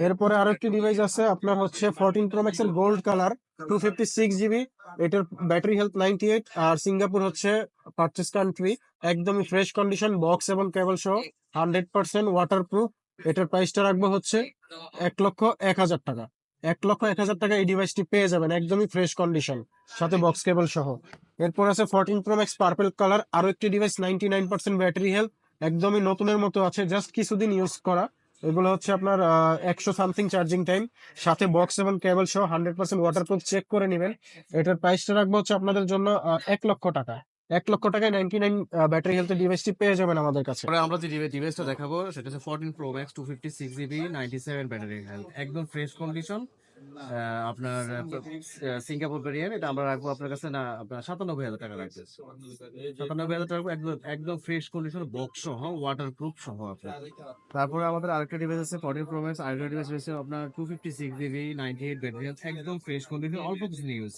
এরপরে আরেকটি ডিভাইস আছে আপনার হচ্ছে 14 প্রো ম্যাক্স এর গোল্ড কালার 256 জিবি। এটার ব্যাটারি হেলথ 98। আর সিঙ্গাপুর হচ্ছে পারচেস কান্ট্রি। একদমই ফ্রেশ কন্ডিশন, বক্স এবং কেবল সহ, 100% ওয়াটারপ্রুফ। এটার প্রাইসটা রাখবো হচ্ছে 1,01,000 টাকা। 1,01,000 টাকা এই ডিভাইসটি পেয়ে যাবেন একদমই ফ্রেশ কন্ডিশন, সাথে বক্স কেবল সহ। এরপর আছে 14 প্রো ম্যাক্স পার্পল কালার, আরো একটি ডিভাইস, 99% ব্যাটারি হেলথ, একদমই নতুনের মতো আছে, জাস্ট কিছুদিন ইউজ করা। এগুলো হচ্ছে আপনার 100 সামথিং চার্জিং টাইম, সাথে বক্স এবং কেবল সহ, 100% ওয়াটারপ্রুফ, চেক করে নেবেন। এটার প্রাইসটা রাখবো হচ্ছে আপনাদের জন্য 1,00,000 টাকা। 1,00,000 টাকায় 99 ব্যাটারি হেলথ ডিভাইসটি পেয়ে যাবেন আমাদের কাছে। পরে আমরা যে ডিভাইসটা দেখাবো সেটা হচ্ছে 14 pro max 256 GB 97 battery health, একদম ফ্রেশ কন্ডিশন। আপনার সিঙ্গাপুর ভেরিয়েন্ট, এটা আমরা রাখবো আপনার কাছে না আপনার 97,000 টাকা রাখবো। 97,000 টাকা একদম একদম ফ্রেশ কন্ডিশন, বক্স সহ, ওয়াটার প্রুফ সহ আপনার। তারপরে আমাদের আরেকটা ডিভাইস আছে 14 প্রো ম্যাক্স, আরেকটা ডিভাইস রয়েছে আপনার 256 জিবি 98 ব্যাটারি হেলথ, একদম ফ্রেশ কন্ডিশন, অল্প কিছু ইউজ।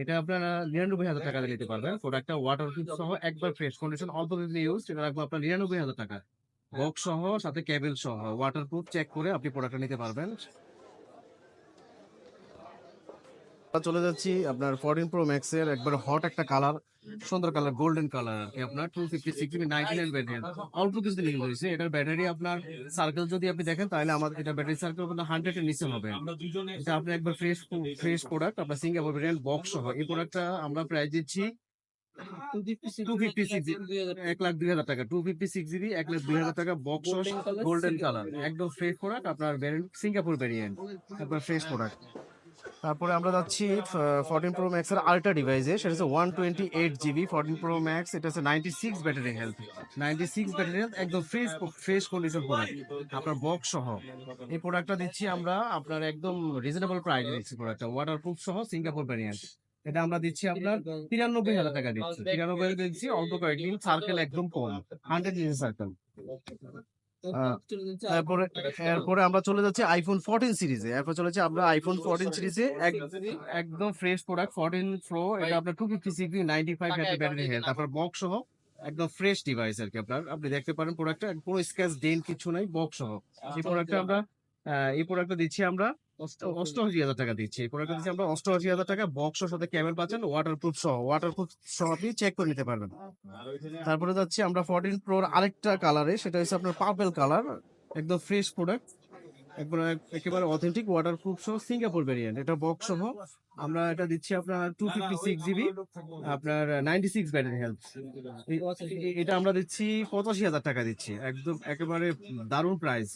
এটা আপনারা 99,000 টাকা দিয়ে নিতে পারবেন। প্রোডাক্টটা ওয়াটার প্রুফ সহ, একবার ফ্রেশ কন্ডিশন, অল্প কিছু ইউজ। এটা রাখবো আপনার 99,000 টাকা, বক্স সহ, সাথে কেবল সহ, ওয়াটার প্রুফ, চেক করে আপনি প্রোডাক্টটা নিতে পারবেন। চলে যাচ্ছি আপনার 14 প্রো ম্যাক্স এর একবার হট একটা কালার, সুন্দর কালার, গোল্ডেন কালার আর কি। আপনার 256 জিবি 99 ব্যাটারি, অল্প কিছু দিন ইউজ হয়েছে। এটার ব্যাটারি আপনার সার্কেল যদি আপনি দেখেন তাহলে আমাদের এটা ব্যাটারি সার্কেল আপনার 100 এর নিচে হবে। এটা আপনি একবার ফ্রেশ ফ্রেশ প্রোডাক্ট, আপনার সিঙ্গাপুর ভেরিয়েন্ট, বক্স সহ। এই প্রোডাক্টটা আমরা প্রাইস দিচ্ছি 256, 1,02,000 টাকা। 256 জিবি 1,02,000 টাকা, বক্স গোল্ডেন কালার, একদম ফ্রেশ প্রোডাক্ট, আপনার সিঙ্গাপুর ভেরিয়েন্ট, একবার ফ্রেশ প্রোডাক্ট। তারপরে আমরা যাচ্ছি 14 প্রো ম্যাক্স এর আল্ট্রা ডিভাইসে, সেটা হচ্ছে 128 জিবি 14 প্রো ম্যাক্স। এটা হচ্ছে 96 ব্যাটারি হেলথ, 96 ব্যাটারি হেলথ, একদম ফ্রেশ ফ্রেশ কন্ডিশন প্রোডাক্ট, আপনার বক্স সহ। এই প্রোডাক্টটা দিচ্ছি আমরা আপনার একদম রিজনেবল প্রাইসে দিচ্ছি প্রোডাক্টটা, ওয়াটারপ্রুফ সহ, সিঙ্গাপুর ভ্যারিয়েন্ট। এটা আমরা দিচ্ছি আপনার 93,000 টাকা দিচ্ছি, 93 দিচ্ছি, অল্প কয়েকদিন, সার্কেল একদম কম, 100 সার্কেল। তারপরে এরপরে আমরা চলে যাচ্ছি আইফোন 14 সিরিজে। এরপর চলেছে আমরা আইফোন 14 সিরিজে, একদম ফ্রেশ প্রোডাক্ট 14 প্রো। এটা আপনার 256 95 ব্যাটারি হেলথ, তারপর বক্স সহ, একদম ফ্রেশ ডিভাইস আর কি। আপনি দেখতে পারেন প্রোডাক্টটা কোনো স্ক্র্যাচ ডেন্ট কিছু নাই, বক্স সহ। এই প্রোডাক্টটা দিচ্ছি আমরা 88,000 টাকা দিচ্ছি। এই প্রোডাক্টটা দিচ্ছি আমরা 88,000 টাকা, বক্সের সাথে ক্যামেল পাচ্ছেন, ওয়াটারপ্রুফ সহ আপনি চেক করে নিতে পারবেন। তারপরে যাচ্ছি আমরা 14 প্রোর আরেকটা কালারে, সেটা হচ্ছে আপনার পার্পল কালার, একদম ফ্রেশ প্রোডাক্ট, একবার একেবারে অথেন্টিক, ওয়াটারপ্রুফ সহ, সিঙ্গাপুর ভেরিয়েন্ট, এটা বক্স সহ। আমরা এটা দিচ্ছি আপনার 256 জিবি, আপনার 96 ব্যাটারি হেলথ। এটা আমরা দিচ্ছি 85,000 টাকা দিচ্ছি, একদম একেবারে দারুণ প্রাইস।